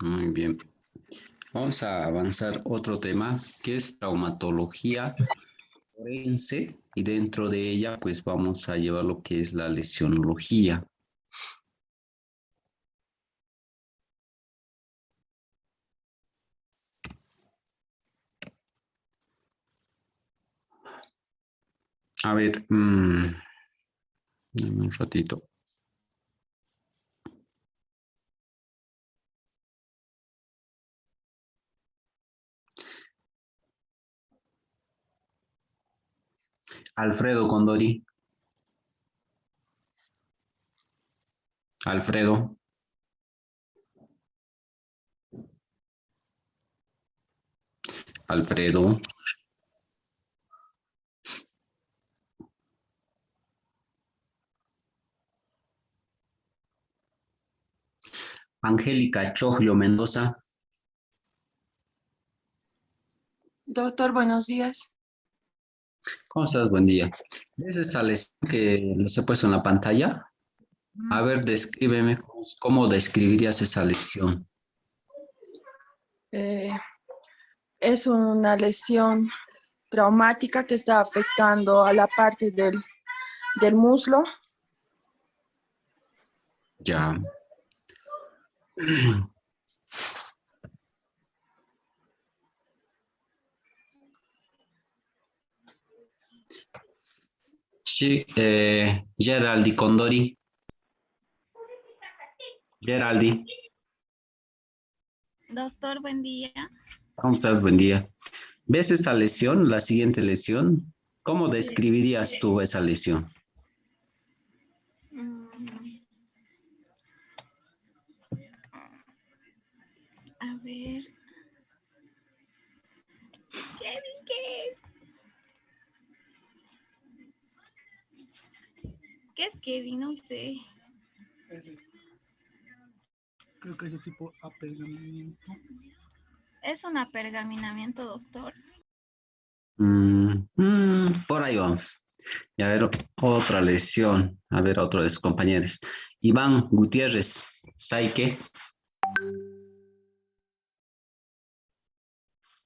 Muy bien. Vamos a avanzar otro tema que es traumatología forense y dentro de ella pues vamos a llevar lo que es la lesionología. A ver, dame un ratito. Alfredo Condori. Alfredo. Alfredo. Angélica Choglio Mendoza. Doctor, buenos días. ¿Cómo estás? Buen día. ¿Ves esa lesión que les he puesto en la pantalla? A ver, descríbeme cómo describirías esa lesión. Eh, es una lesión traumática que está afectando a la parte del muslo. Ya. Sí, Geraldi Condori. Geraldi, Doctor, buen día. ¿cómo estás? Buen día. ¿Ves esta lesión, la siguiente lesión? ¿Cómo describirías tú esa lesión? A ver. Kevin, ¿qué es? ¿Qué es Kevin? No sé. Creo que es de tipo apergaminamiento. ¿Es un apergaminamiento, doctor? Por ahí vamos. Y a ver, otra lesión. A ver, otro de sus compañeros. Iván Gutiérrez, Saike.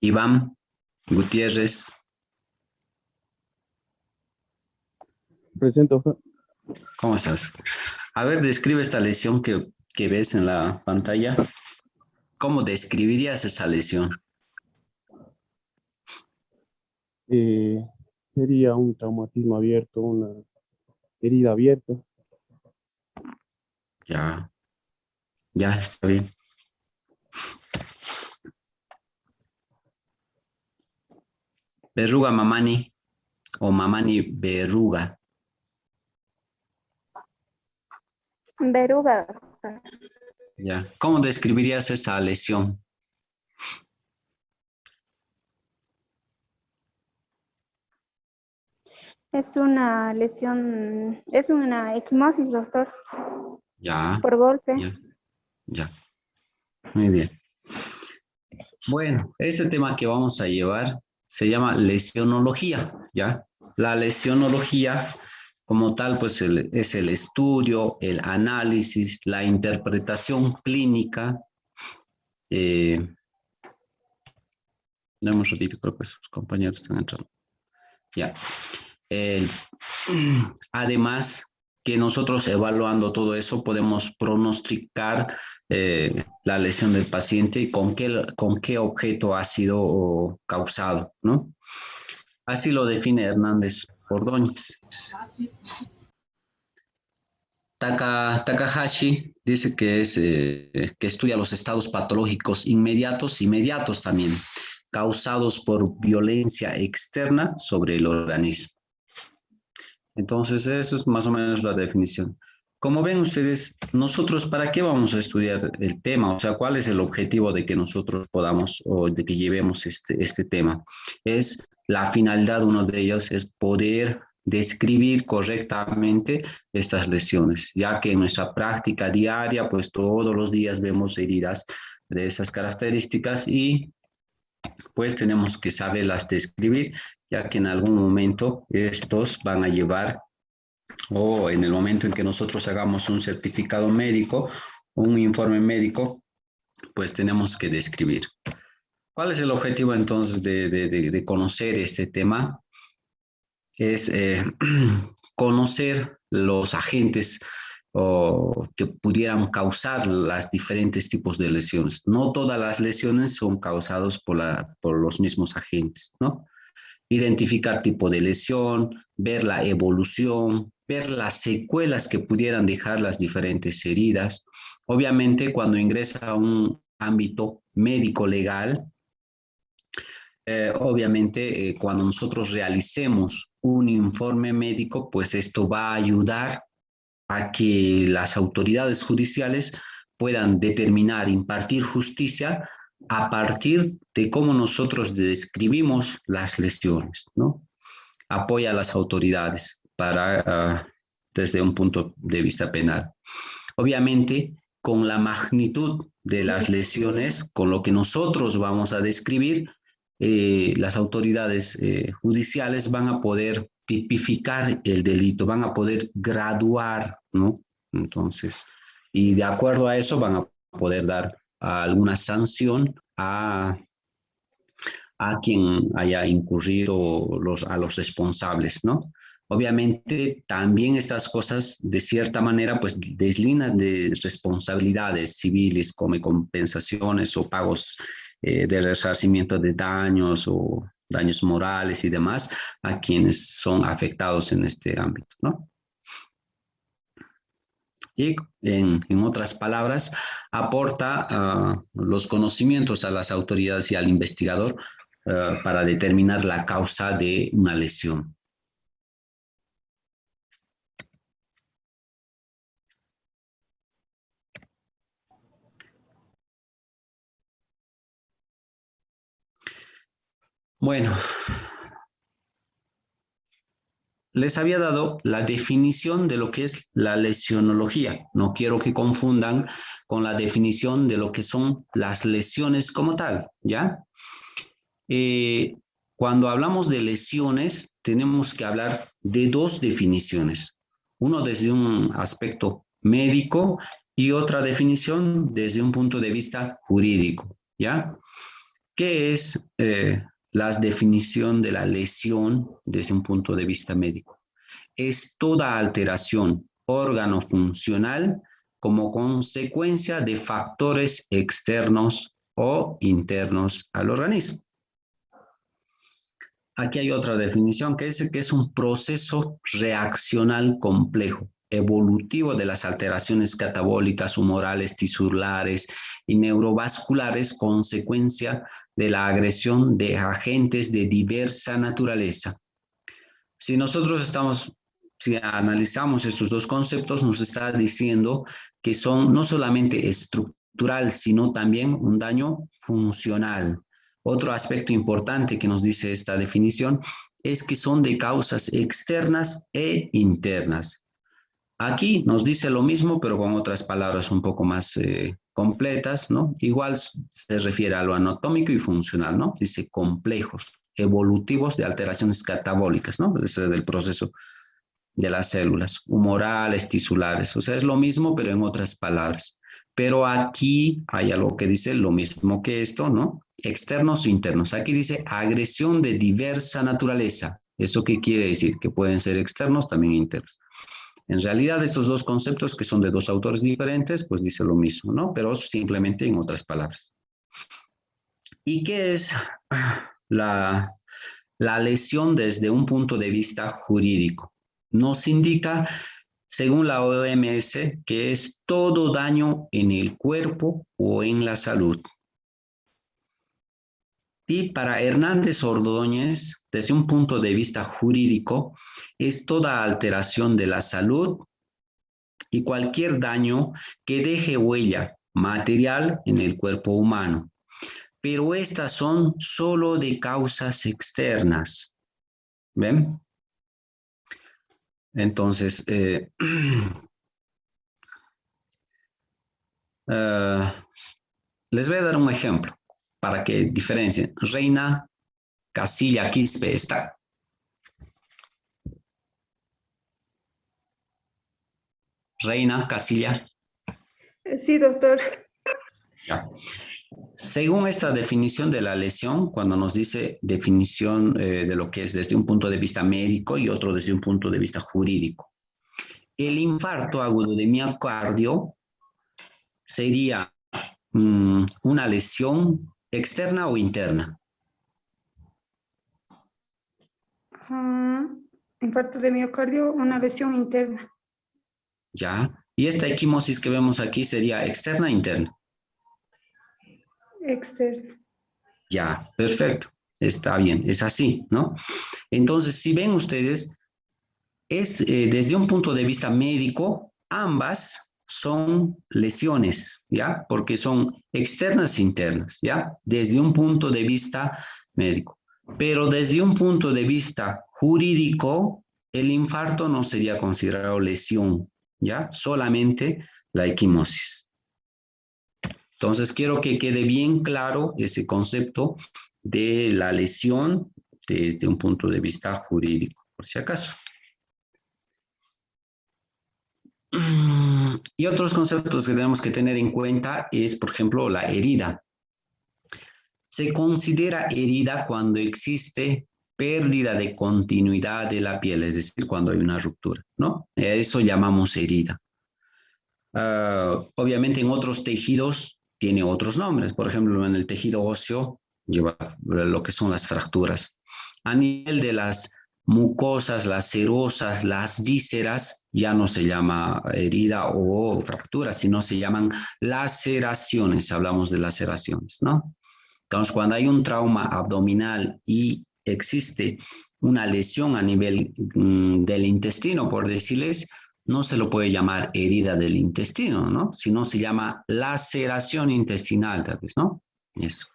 Iván Gutiérrez. Presento. ¿Cómo estás? A ver, describe esta lesión que ves en la pantalla. ¿Cómo describirías esa lesión? Sería un traumatismo abierto, una herida abierta. Ya, ya está bien. Verruga Mamani o Mamani verruga. Verruga. Ya. ¿Cómo describirías esa lesión? Es una lesión, es una equimosis, doctor, Ya, por golpe. ya, ya. Muy bien. Bueno, este tema que vamos a llevar se llama lesionología, ¿ya? La lesionología, como tal, pues es el estudio, el análisis, la interpretación clínica. Dame un ratito, creo que sus compañeros están entrando. Ya. Eh, Además, que nosotros evaluando todo eso podemos pronosticar la lesión del paciente y con qué objeto ha sido causado, ¿no? Así lo define Hernández Ordóñez. Takahashi dice que que estudia los estados patológicos inmediatos y mediatos también, causados por violencia externa sobre el organismo. Entonces, eso es más o menos la definición. Como ven ustedes, nosotros, ¿para qué vamos a estudiar el tema? O sea, ¿cuál es el objetivo de que nosotros podamos o de que llevemos este tema? Es la finalidad, uno de ellos es poder describir correctamente estas lesiones, ya que en nuestra práctica diaria, pues todos los días vemos heridas de esas características y pues tenemos que saberlas describir, ya que en algún momento estos van a llevar o en el momento en que nosotros hagamos un certificado médico, un informe médico, pues tenemos que describir. ¿Cuál es el objetivo entonces de conocer este tema? Es conocer los agentes que pudieran causar los diferentes tipos de lesiones. No todas las lesiones son causadas por los mismos agentes, ¿no? Identificar tipo de lesión, ver la evolución, ver las secuelas que pudieran dejar las diferentes heridas. Obviamente, cuando ingresa a un ámbito médico legal, obviamente, cuando nosotros realicemos un informe médico, pues esto va a ayudar a que las autoridades judiciales puedan determinar, impartir justicia a partir de cómo nosotros describimos las lesiones, ¿no? Apoya a las autoridades desde un punto de vista penal. Obviamente, con la magnitud de las lesiones, con lo que nosotros vamos a describir, las autoridades judiciales van a poder tipificar el delito, van a poder graduar, ¿no? Entonces, y de acuerdo a eso van a poder dar alguna sanción a quien haya incurrido a los responsables, ¿no? Obviamente, también estas cosas, de cierta manera, pues deslindan de responsabilidades civiles como compensaciones o pagos de resarcimiento de daños o daños morales y demás a quienes son afectados en este ámbito, ¿no? Y en otras palabras, aporta los conocimientos a las autoridades y al investigador para determinar la causa de una lesión. Bueno, les había dado la definición de lo que es la lesionología. No quiero que confundan con la definición de lo que son las lesiones como tal, ¿ya? Cuando hablamos de lesiones, tenemos que hablar de dos definiciones. Uno desde un aspecto médico y otra definición desde un punto de vista jurídico, ¿ya? ¿Qué es la definición de la lesión desde un punto de vista médico? Es toda alteración órgano-funcional como consecuencia de factores externos o internos al organismo. Aquí hay otra definición que es un proceso reaccional complejo, evolutivo de las alteraciones catabólicas, humorales, tisulares y neurovasculares, consecuencia de la agresión de agentes de diversa naturaleza. Si analizamos estos dos conceptos, nos está diciendo que son no solamente estructural, sino también un daño funcional. Otro aspecto importante que nos dice esta definición es que son de causas externas e internas. Aquí nos dice lo mismo, pero con otras palabras un poco más completas, ¿no? Igual se refiere a lo anatómico y funcional, ¿no? Dice complejos, evolutivos de alteraciones catabólicas, ¿no? Es del proceso de las células, humorales, tisulares. O sea, es lo mismo, pero en otras palabras. Pero aquí hay algo que dice lo mismo que esto, ¿no? Externos o internos. Aquí dice agresión de diversa naturaleza. ¿Eso qué quiere decir? Que pueden ser externos, también internos. En realidad, estos dos conceptos, que son de dos autores diferentes, pues dice lo mismo, ¿no? Pero simplemente en otras palabras. ¿Y qué es la lesión desde un punto de vista jurídico? Nos indica, según la OMS, que es todo daño en el cuerpo o en la salud. Y para Hernández Ordóñez, desde un punto de vista jurídico, es toda alteración de la salud y cualquier daño que deje huella material en el cuerpo humano. Pero estas son solo de causas externas. ¿Ven? Entonces, les voy a dar un ejemplo para que diferencien. Reina Casilla Quispe está. Reina Casilla. Sí, doctor. Ya. Según esta definición de la lesión, cuando nos dice definición de lo que es desde un punto de vista médico y otro desde un punto de vista jurídico, el infarto agudo de miocardio sería una lesión externa o interna. Infarto de miocardio, una lesión interna. ¿Ya? Y esta equimosis que vemos aquí sería externa o interna. Externa. Ya, perfecto. Está bien, es así, ¿no? Entonces, si ven ustedes, es desde un punto de vista médico, ambas son lesiones, ¿ya? Porque son externas e internas, ¿ya? Desde un punto de vista médico. Pero desde un punto de vista jurídico, el infarto no sería considerado lesión, ¿ya? Solamente la equimosis. Entonces, quiero que quede bien claro ese concepto de la lesión desde un punto de vista jurídico, por si acaso. Y otros conceptos que tenemos que tener en cuenta es, por ejemplo, la herida. Se considera herida cuando existe pérdida de continuidad de la piel, es decir, cuando hay una ruptura, ¿no? A eso llamamos herida. Obviamente en otros tejidos tiene otros nombres. Por ejemplo, en el tejido óseo lleva lo que son las fracturas. A nivel de las mucosas, las serosas, las vísceras, ya no se llama herida o fractura, sino se llaman laceraciones. Hablamos de laceraciones, ¿no? Entonces, cuando hay un trauma abdominal y existe una lesión a nivel del intestino, por decirles, no se lo puede llamar herida del intestino, ¿no? Sino se llama laceración intestinal, tal vez, ¿no? Eso.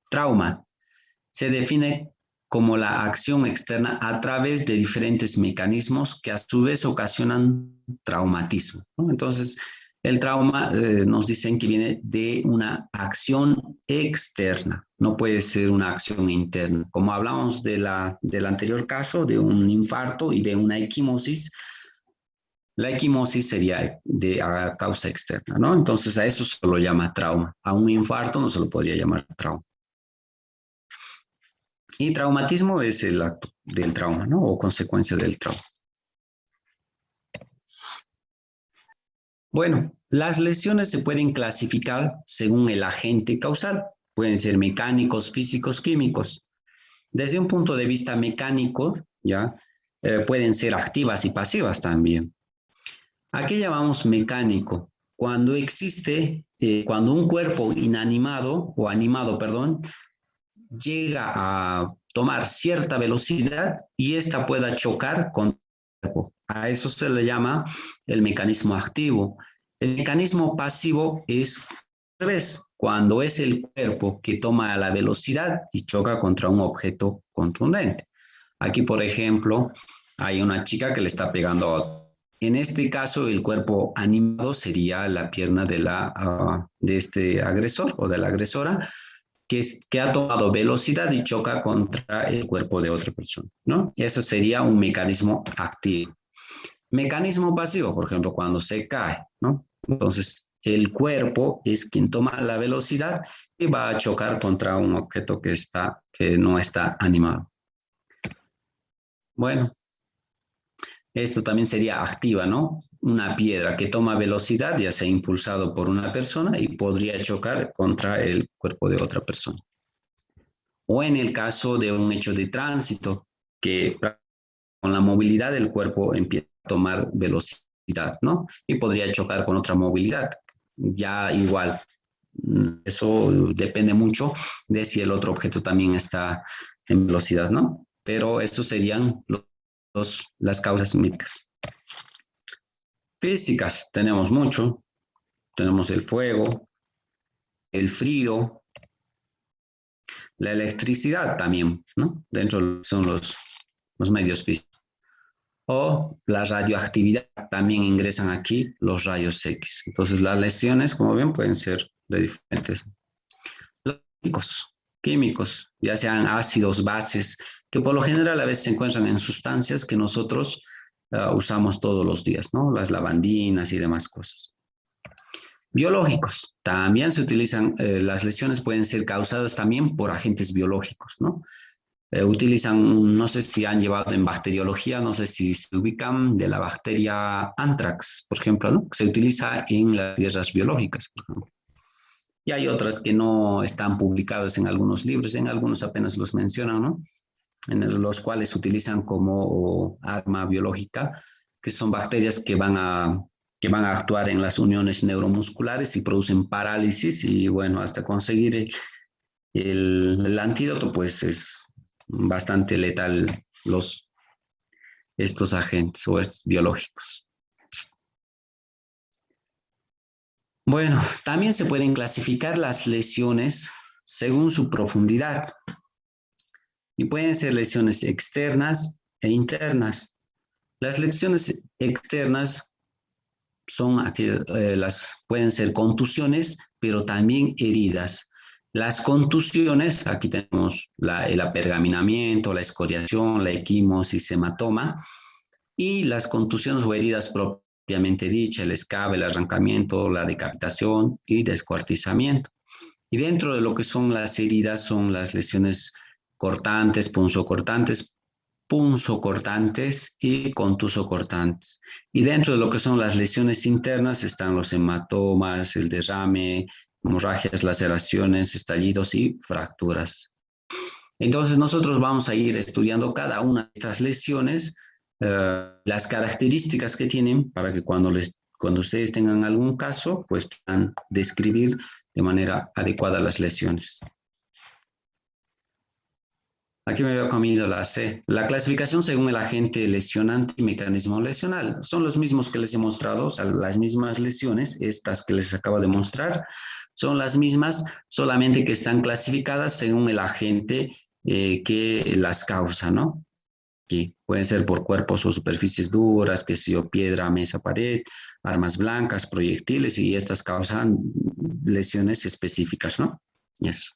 Trauma. Se define como la acción externa a través de diferentes mecanismos que a su vez ocasionan traumatismo, ¿no? Entonces, el trauma nos dicen que viene de una acción externa, no puede ser una acción interna. Como hablamos del anterior caso, de un infarto y de una equimosis, la equimosis sería a causa externa, ¿no? Entonces a eso se lo llama trauma. A un infarto no se lo podría llamar trauma. Y traumatismo es el acto del trauma, ¿no? O consecuencia del trauma. Bueno, las lesiones se pueden clasificar según el agente causal. Pueden ser mecánicos, físicos, químicos. Desde un punto de vista mecánico, ¿ya? Pueden ser activas y pasivas también. ¿A qué llamamos mecánico? Cuando existe, cuando un cuerpo inanimado, o animado, perdón, llega a tomar cierta velocidad y ésta pueda chocar con el cuerpo. A eso se le llama el mecanismo activo. El mecanismo pasivo es al revés, cuando es el cuerpo que toma la velocidad y choca contra un objeto contundente. Aquí, por ejemplo, hay una chica que le está pegando a otro. En este caso, el cuerpo animado sería la pierna de este agresor o de la agresora, que ha tomado velocidad y choca contra el cuerpo de otra persona, ¿no? Ese sería un mecanismo activo. Mecanismo pasivo, por ejemplo, cuando se cae, ¿no? Entonces, el cuerpo es quien toma la velocidad y va a chocar contra un objeto que no está animado. Bueno, esto también sería activa, ¿no? Una piedra que toma velocidad, ya sea impulsado por una persona y podría chocar contra el cuerpo de otra persona. O en el caso de un hecho de tránsito, que con la movilidad del cuerpo empieza a tomar velocidad, ¿no? Y podría chocar con otra movilidad. Ya igual, eso depende mucho de si el otro objeto también está en velocidad, ¿no? Pero estos serían las causas médicas. Físicas, tenemos mucho. Tenemos el fuego, el frío, la electricidad también, ¿no? Dentro son los medios físicos. O la radioactividad, también ingresan aquí los rayos X. Entonces las lesiones, como ven, pueden ser de diferentes. Los químicos, ya sean ácidos, bases, que por lo general a veces se encuentran en sustancias que nosotros usamos todos los días, ¿no? Las lavandinas y demás cosas. Biológicos, también se utilizan, las lesiones pueden ser causadas también por agentes biológicos, ¿no? Utilizan, no sé si han llevado en bacteriología, no sé si se ubican de la bacteria Anthrax, por ejemplo, ¿no? Se utiliza en las tierras biológicas, por ejemplo. Y hay otras que no están publicadas en algunos libros, en algunos apenas los mencionan, ¿no? En los cuales se utilizan como arma biológica, que son bacterias que van a actuar en las uniones neuromusculares y producen parálisis y bueno, hasta conseguir el antídoto, pues es bastante letal estos agentes o estos biológicos. Bueno, también se pueden clasificar las lesiones según su profundidad y pueden ser lesiones externas e internas. Las lesiones externas son pueden ser contusiones, pero también heridas. Las contusiones, aquí tenemos el apergaminamiento, la escoriación, la equimosis, hematoma, y las contusiones o heridas propiamente dichas, el escabe, el arrancamiento, la decapitación y descuartizamiento. Y dentro de lo que son las heridas son las lesiones cortantes, punzocortantes y contusocortantes. Y dentro de lo que son las lesiones internas están los hematomas, el derrame, hemorragias, laceraciones, estallidos y fracturas. Entonces nosotros vamos a ir estudiando cada una de estas lesiones, las características que tienen para que cuando ustedes tengan algún caso, pues puedan describir de manera adecuada las lesiones. Aquí me había comido la C. La clasificación según el agente lesionante y mecanismo lesional. Son los mismos que les he mostrado, o sea, las mismas lesiones, estas que les acabo de mostrar, son las mismas, solamente que están clasificadas según el agente que las causa, ¿no? Que pueden ser por cuerpos o superficies duras, que sea piedra, mesa, pared, armas blancas, proyectiles, y estas causan lesiones específicas, ¿no? Eso.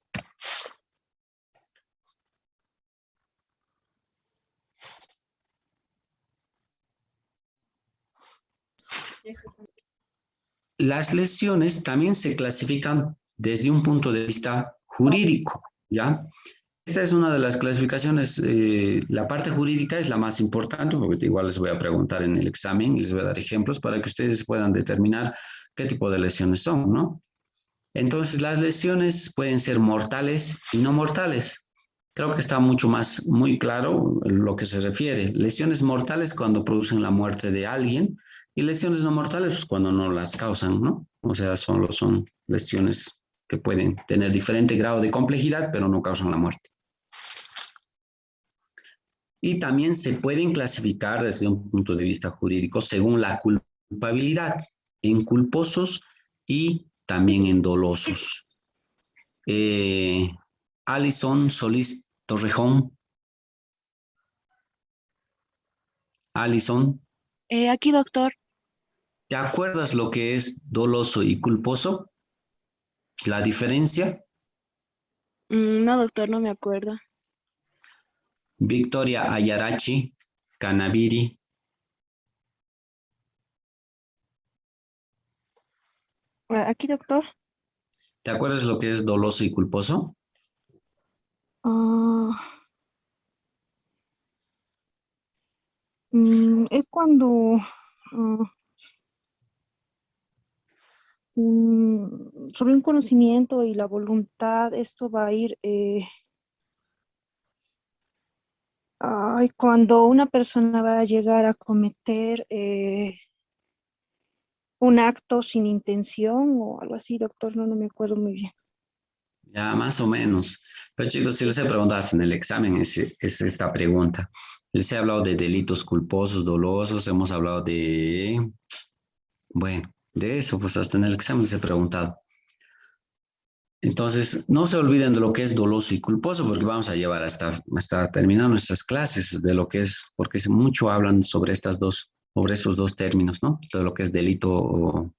Las lesiones también se clasifican desde un punto de vista jurídico, ¿ya? Esta es una de las clasificaciones, la parte jurídica es la más importante, porque igual les voy a preguntar en el examen, les voy a dar ejemplos para que ustedes puedan determinar qué tipo de lesiones son, ¿no? Entonces, las lesiones pueden ser mortales y no mortales. Creo que está muy claro lo que se refiere. Lesiones mortales cuando producen la muerte de alguien y lesiones no mortales pues, cuando no las causan, ¿no? O sea, solo son lesiones que pueden tener diferente grado de complejidad, pero no causan la muerte. Y también se pueden clasificar desde un punto de vista jurídico según la culpabilidad, en culposos y también en dolosos. Alison Solís Torrejón. Alison. Aquí, doctor. ¿Te acuerdas lo que es doloso y culposo? ¿La diferencia? No, doctor, no me acuerdo. Victoria Ayarachi, Canaviri. Aquí, doctor. ¿Te acuerdas lo que es doloso y culposo? Es cuando sobre un conocimiento y la voluntad, esto va a ir cuando una persona va a llegar a cometer un acto sin intención o algo así, doctor, no me acuerdo muy bien. Ya, más o menos. Pero chicos, si les he preguntado en el examen, es esta pregunta. Les he hablado de delitos culposos, dolosos, hemos hablado de... Bueno, de eso, pues hasta en el examen les he preguntado. Entonces, no se olviden de lo que es doloso y culposo, porque vamos a llevar hasta terminar nuestras clases de lo que es, porque mucho hablan sobre esos dos términos, ¿no? Todo lo que es delito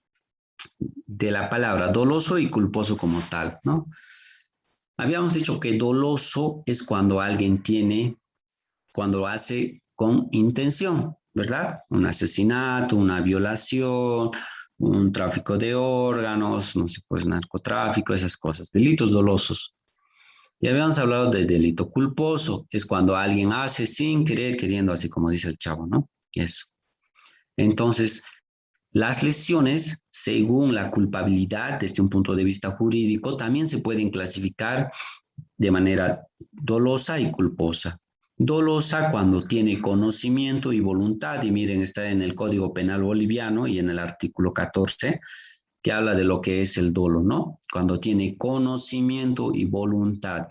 de la palabra doloso y culposo como tal, ¿no? Habíamos dicho que doloso es cuando alguien cuando hace con intención, ¿verdad? Un asesinato, una violación, un tráfico de órganos, no sé, pues narcotráfico, esas cosas, delitos dolosos. Ya habíamos hablado de delito culposo, es cuando alguien hace sin querer, queriendo, así como dice el chavo, ¿no? Eso. Entonces, las lesiones, según la culpabilidad desde un punto de vista jurídico, también se pueden clasificar de manera dolosa y culposa. Dolosa cuando tiene conocimiento y voluntad, y miren, está en el Código Penal boliviano y en el artículo 14, que habla de lo que es el dolo, ¿no? Cuando tiene conocimiento y voluntad.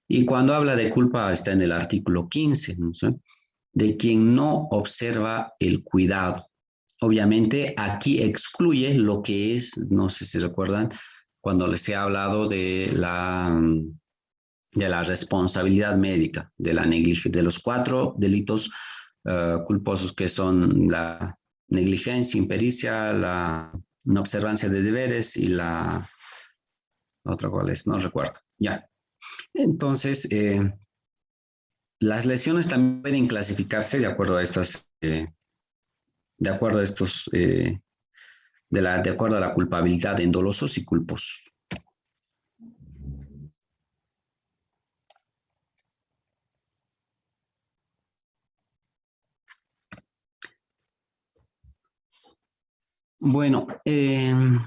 Y cuando habla de culpa está en el artículo 15, ¿no? De quien no observa el cuidado. Obviamente aquí excluye lo que es, no sé si recuerdan, cuando les he hablado de la responsabilidad médica, de la de los 4 delitos culposos que son la negligencia, impericia, la no observancia de deberes y la otra cuál es, no recuerdo. Ya. Entonces, las lesiones también pueden clasificarse de acuerdo a estas, de acuerdo a estos, de acuerdo a la culpabilidad en dolosos y culposos. Bueno, el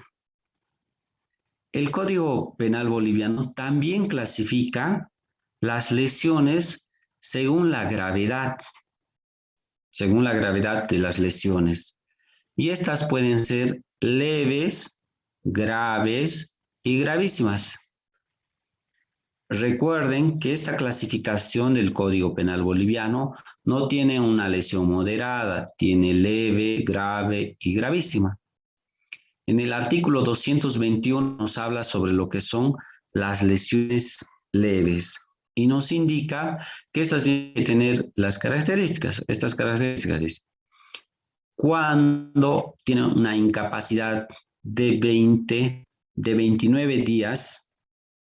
Código Penal boliviano también clasifica las lesiones según la gravedad de las lesiones. Y estas pueden ser leves, graves y gravísimas. Recuerden que esta clasificación del Código Penal boliviano no tiene una lesión moderada, tiene leve, grave y gravísima. En el artículo 221 nos habla sobre lo que son las lesiones leves y nos indica que esas tienen que tener las características, estas características. Cuando tienen una incapacidad de 29 días,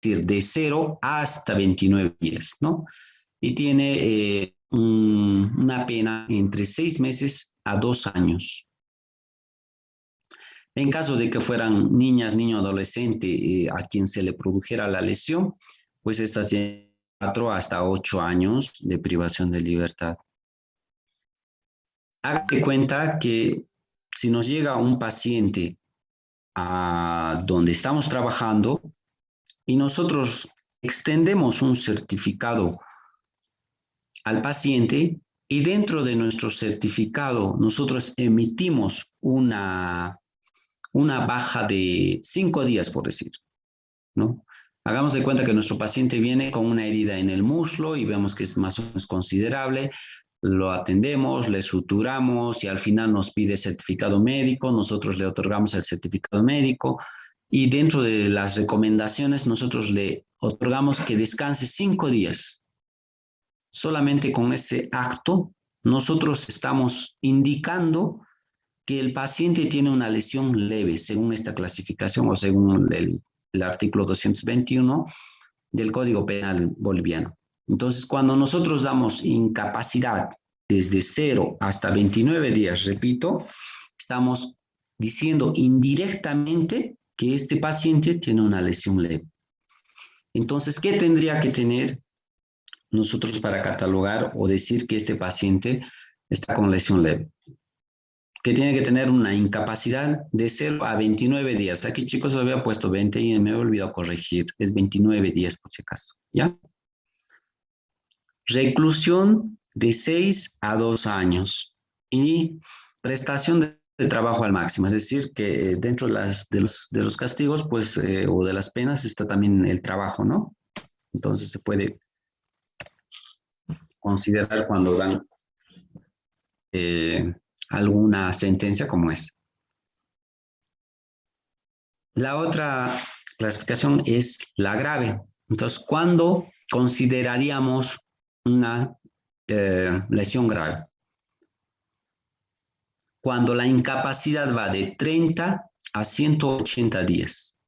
es decir, de 0 hasta 29 días, ¿no? Y tiene una pena entre 6 meses a 2 años. En caso de que fueran niñas, niño, adolescente, a quien se le produjera la lesión, pues estas tienen 4 hasta 8 años de privación de libertad. Haga de cuenta que si nos llega un paciente a donde estamos trabajando y nosotros extendemos un certificado al paciente y dentro de nuestro certificado nosotros emitimos una baja de 5 días, por decir, ¿no? Hagamos de cuenta que nuestro paciente viene con una herida en el muslo y vemos que es más o menos considerable, lo atendemos, le suturamos y al final nos pide certificado médico, nosotros le otorgamos el certificado médico y dentro de las recomendaciones nosotros le otorgamos que descanse 5 días. Solamente con ese acto nosotros estamos indicando que el paciente tiene una lesión leve, según esta clasificación o según el artículo 221 del Código Penal boliviano. Entonces, cuando nosotros damos incapacidad desde 0 hasta 29 días, repito, estamos diciendo indirectamente que este paciente tiene una lesión leve. Entonces, ¿qué tendría que tener nosotros para catalogar o decir que este paciente está con lesión leve? Que tiene que tener una incapacidad de 0 a 29 días. Aquí, chicos, lo había puesto 20 y me he olvidado corregir. Es 29 días, por si acaso. ¿Ya? Reclusión de 6 a 2 años. Y prestación de trabajo al máximo. Es decir, que dentro de los castigos, pues, o de las penas, está también el trabajo, ¿no? Entonces, se puede considerar cuando dan alguna sentencia como esta. La otra clasificación es la grave. Entonces, ¿cuándo consideraríamos una lesión grave? Cuando la incapacidad va de 30 a 180 días.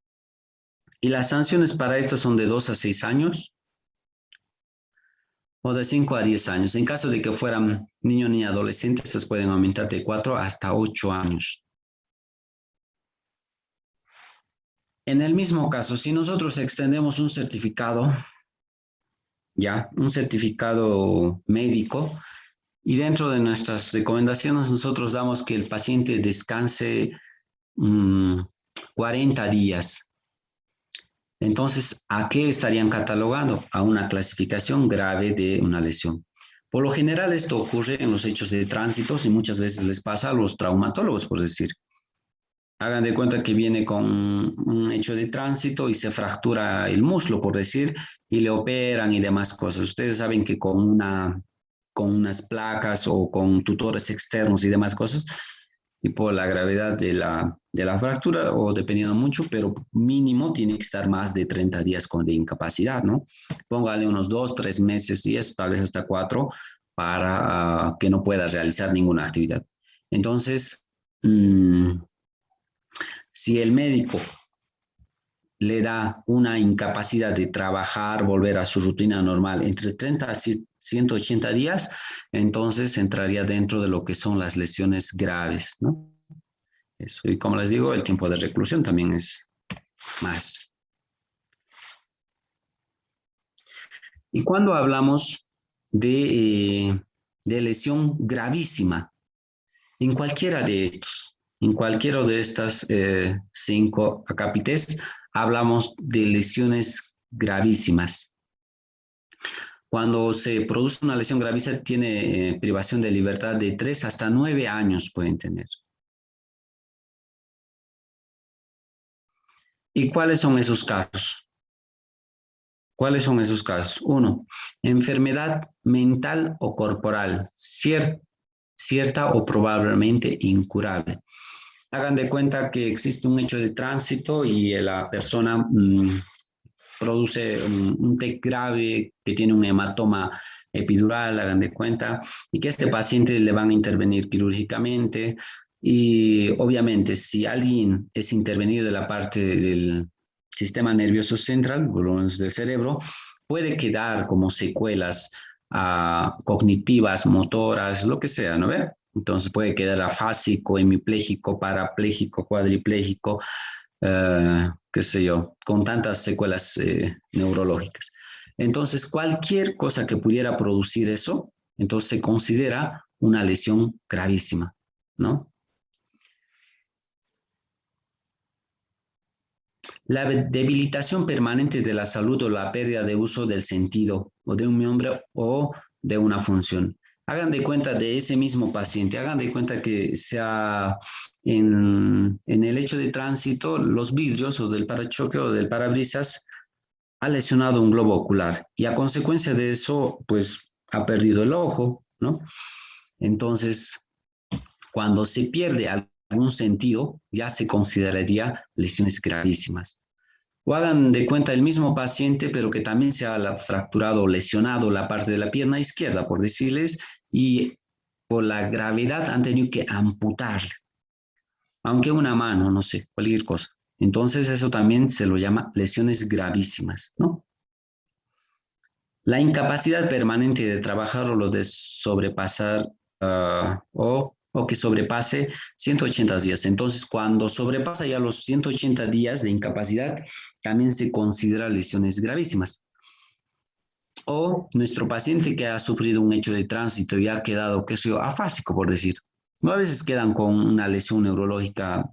Y las sanciones para esto son de 2 a 6 años o de 5 a 10 años. En caso de que fueran niño ni adolescentes, se pueden aumentar de 4 hasta 8 años. En el mismo caso, si nosotros extendemos un certificado, ya, un certificado médico, y dentro de nuestras recomendaciones nosotros damos que el paciente descanse 40 días. Entonces, ¿a qué estarían catalogando? A una clasificación grave de una lesión. Por lo general esto ocurre en los hechos de tránsito y muchas veces les pasa a los traumatólogos, por decir. Hagan de cuenta que viene con un hecho de tránsito y se fractura el muslo, por decir, y le operan y demás cosas. Ustedes saben que con unas placas o con tutores externos y demás cosas, y por la gravedad de la fractura, o dependiendo mucho, pero mínimo tiene que estar más de 30 días de incapacidad, ¿no? Póngale unos 2, 3 meses y eso, tal vez hasta 4, para que no pueda realizar ninguna actividad. Entonces, si el médico le da una incapacidad de trabajar, volver a su rutina normal entre 30 a 180 días, entonces entraría dentro de lo que son las lesiones graves, ¿no? Eso. Y como les digo, el tiempo de reclusión también es más. Y cuando hablamos de lesión gravísima, en cualquiera de estas 5 acápites, hablamos de lesiones gravísimas. Cuando se produce una lesión gravísima, tiene privación de libertad de 3 hasta 9 años pueden tener. ¿Y cuáles son esos casos? ¿Cuáles son esos casos? 1, enfermedad mental o corporal, cierta o probablemente incurable. Hagan de cuenta que existe un hecho de tránsito y la persona produce un TEC grave que tiene un hematoma epidural, hagan de cuenta, y que a este paciente le van a intervenir quirúrgicamente. Y obviamente, si alguien es intervenido de la parte del sistema nervioso central, volúmenes del cerebro, puede quedar como secuelas cognitivas, motoras, lo que sea, ¿no ve? Entonces puede quedar afásico, hemipléjico, parapléjico, cuadripléjico, qué sé yo, con tantas secuelas neurológicas. Entonces, cualquier cosa que pudiera producir eso, entonces se considera una lesión gravísima, ¿no? La debilitación permanente de la salud o la pérdida de uso del sentido o de un miembro o de una función. Hagan de cuenta de ese mismo paciente, hagan de cuenta que sea en el hecho de tránsito, los vidrios o del parachoque o del parabrisas ha lesionado un globo ocular y a consecuencia de eso, pues ha perdido el ojo, ¿no? Entonces, cuando se pierde algún sentido, ya se consideraría lesiones gravísimas. O hagan de cuenta el mismo paciente, pero que también se ha fracturado o lesionado la parte de la pierna izquierda, por decirles, y por la gravedad han tenido que amputarle, aunque una mano, no sé, cualquier cosa. Entonces eso también se lo llama lesiones gravísimas, ¿no? La incapacidad permanente de trabajar o lo de sobrepasar o que sobrepase 180 días. Entonces, cuando sobrepasa ya los 180 días de incapacidad, también se considera lesiones gravísimas. O nuestro paciente que ha sufrido un hecho de tránsito y ha quedado, qué sé yo, afásico, por decir. No, a veces quedan con una lesión neurológica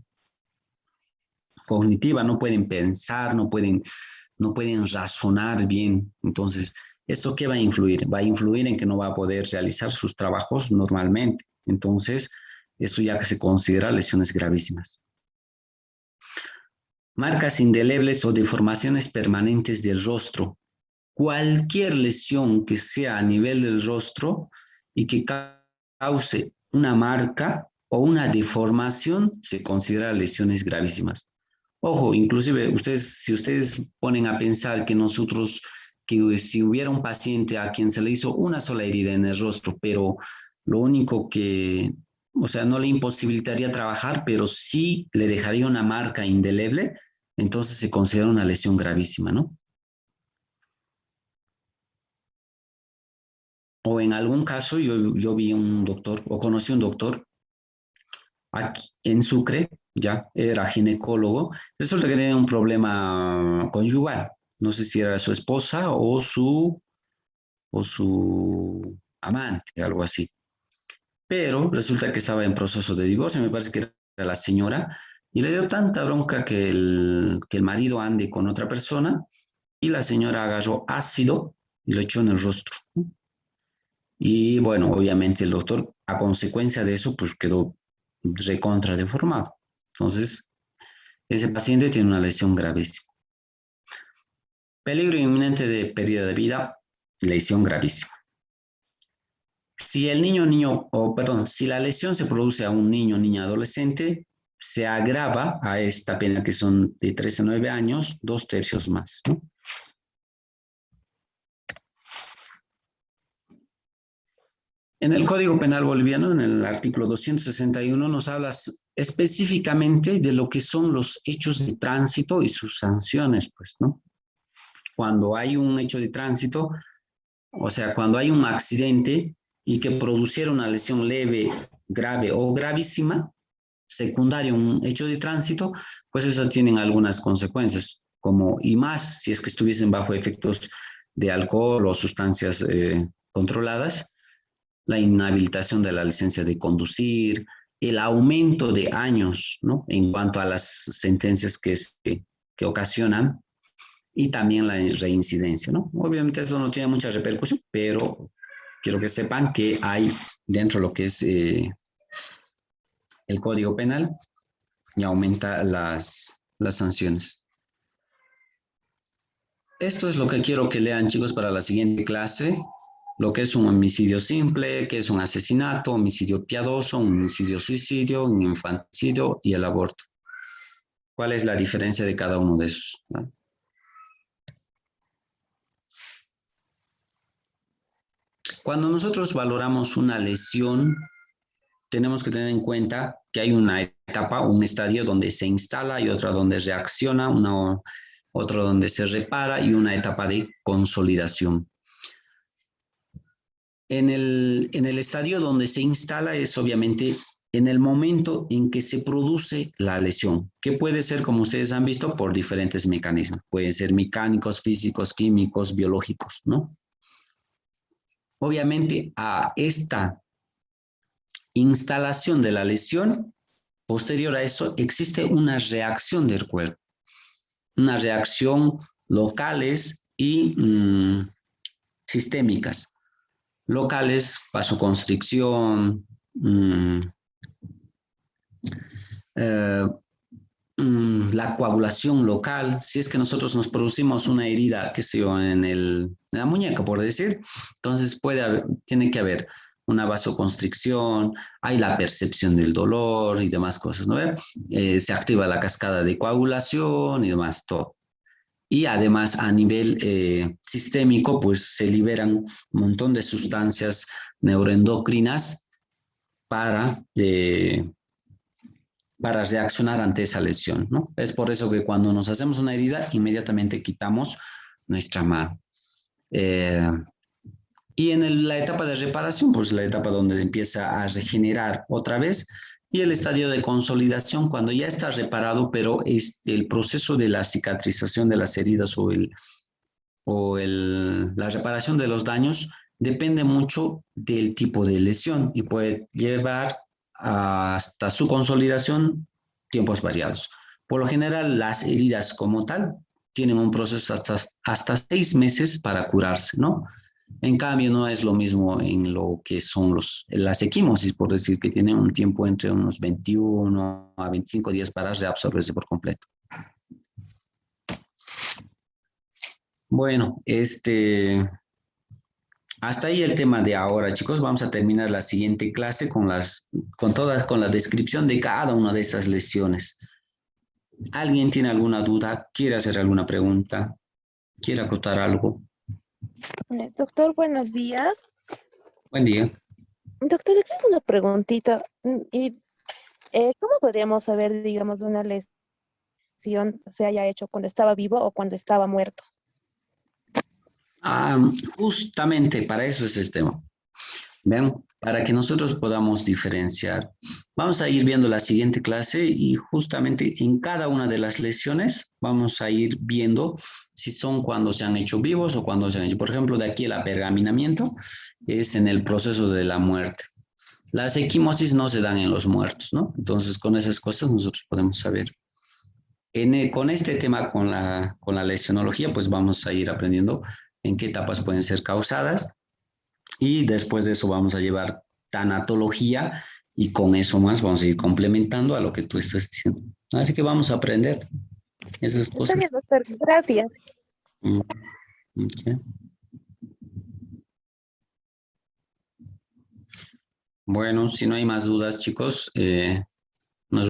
cognitiva, no pueden pensar, no pueden razonar bien. Entonces, ¿eso qué va a influir? Va a influir en que no va a poder realizar sus trabajos normalmente. Entonces, eso ya que se considera lesiones gravísimas. Marcas indelebles o deformaciones permanentes del rostro. Cualquier lesión que sea a nivel del rostro y que cause una marca o una deformación se considera lesiones gravísimas. Ojo, inclusive si ustedes ponen a pensar que nosotros, que si hubiera un paciente a quien se le hizo una sola herida en el rostro, pero lo único que, o sea, no le imposibilitaría trabajar, pero sí le dejaría una marca indeleble, entonces se considera una lesión gravísima, ¿no? o en algún caso yo vi un doctor o conocí un doctor aquí en Sucre, ya era ginecólogo, resulta que tenía un problema conyugal, no sé si era su esposa o su amante, algo así. Pero resulta que estaba en proceso de divorcio, me parece que era la señora, y le dio tanta bronca que el marido ande con otra persona, y la señora agarró ácido y lo echó en el rostro, ¿no? Y bueno, obviamente el doctor, a consecuencia de eso, pues quedó recontra deformado. Entonces, ese paciente tiene una lesión gravísima. Peligro inminente de pérdida de vida, lesión gravísima. Si el si la lesión se produce a un niño, niña, adolescente, se agrava a esta pena que son de 3 a 9 años, 2/3 más, ¿no? En el Código Penal boliviano, en el artículo 261, nos habla específicamente de lo que son los hechos de tránsito y sus sanciones, pues, ¿no? Cuando hay un hecho de tránsito, o sea, cuando hay un accidente y que produciera una lesión leve, grave o gravísima, secundaria a un hecho de tránsito, pues esas tienen algunas consecuencias, como y más si es que estuviesen bajo efectos de alcohol o sustancias controladas, la inhabilitación de la licencia de conducir, el aumento de años, ¿no? En cuanto a las sentencias que ocasionan, y también la reincidencia, ¿no? Obviamente eso no tiene mucha repercusión, pero quiero que sepan que hay dentro de lo que es el Código Penal y aumenta las sanciones. Esto es lo que quiero que lean, chicos, para la siguiente clase. Lo que es un homicidio simple, que es un asesinato, homicidio piadoso, un homicidio suicidio, un infanticidio y el aborto. ¿Cuál es la diferencia de cada uno de esos? ¿No? Cuando nosotros valoramos una lesión, tenemos que tener en cuenta que hay una etapa, un estadio donde se instala y otra donde reacciona, otro donde se repara y una etapa de consolidación. En el estadio donde se instala es obviamente en el momento en que se produce la lesión, que puede ser, como ustedes han visto, por diferentes mecanismos. Pueden ser mecánicos, físicos, químicos, biológicos, ¿no? Obviamente a esta instalación de la lesión, posterior a eso, existe una reacción del cuerpo, una reacción locales y sistémicas. Locales, vasoconstricción, la coagulación local. Si es que nosotros nos producimos una herida, qué sé yo, en la muñeca, por decir, entonces tiene que haber una vasoconstricción, hay la percepción del dolor y demás cosas, ¿no? Se activa la cascada de coagulación y demás, todo. Y además a nivel sistémico, pues se liberan un montón de sustancias neuroendocrinas para reaccionar ante esa lesión, ¿no? Es por eso que cuando nos hacemos una herida, inmediatamente quitamos nuestra mano. Y en la etapa de reparación, pues la etapa donde empieza a regenerar otra vez, y el estadio de consolidación, cuando ya está reparado, pero el proceso de la cicatrización de las heridas la reparación de los daños depende mucho del tipo de lesión y puede llevar hasta su consolidación tiempos variados. Por lo general, las heridas como tal tienen un proceso hasta 6 meses para curarse, ¿no? En cambio, no es lo mismo en lo que son las equimosis, por decir que tienen un tiempo entre unos 21 a 25 días para reabsorberse por completo. Bueno, hasta ahí el tema de ahora, chicos. Vamos a terminar la siguiente clase con la descripción de cada una de estas lesiones. ¿Alguien tiene alguna duda? ¿Quiere hacer alguna pregunta? ¿Quiere acotar algo? Doctor, buenos días. Buen día. Doctor, le quiero hacer una preguntita. ¿Cómo podríamos saber, digamos, una lesión se haya hecho cuando estaba vivo o cuando estaba muerto? Justamente para eso es el tema. Vean, para que nosotros podamos diferenciar, vamos a ir viendo la siguiente clase y justamente en cada una de las lesiones vamos a ir viendo si son cuando se han hecho vivos o cuando se han hecho. Por ejemplo, de aquí el apergaminamiento es en el proceso de la muerte. Las equimosis no se dan en los muertos, ¿no? Entonces, con esas cosas nosotros podemos saber. Con este tema, con la lesionología, pues vamos a ir aprendiendo en qué etapas pueden ser causadas. Y después de eso vamos a llevar tanatología y con eso más vamos a ir complementando a lo que tú estás diciendo. Así que vamos a aprender esas Está cosas. bien, doctor. Gracias. Okay. Bueno, si no hay más dudas, chicos,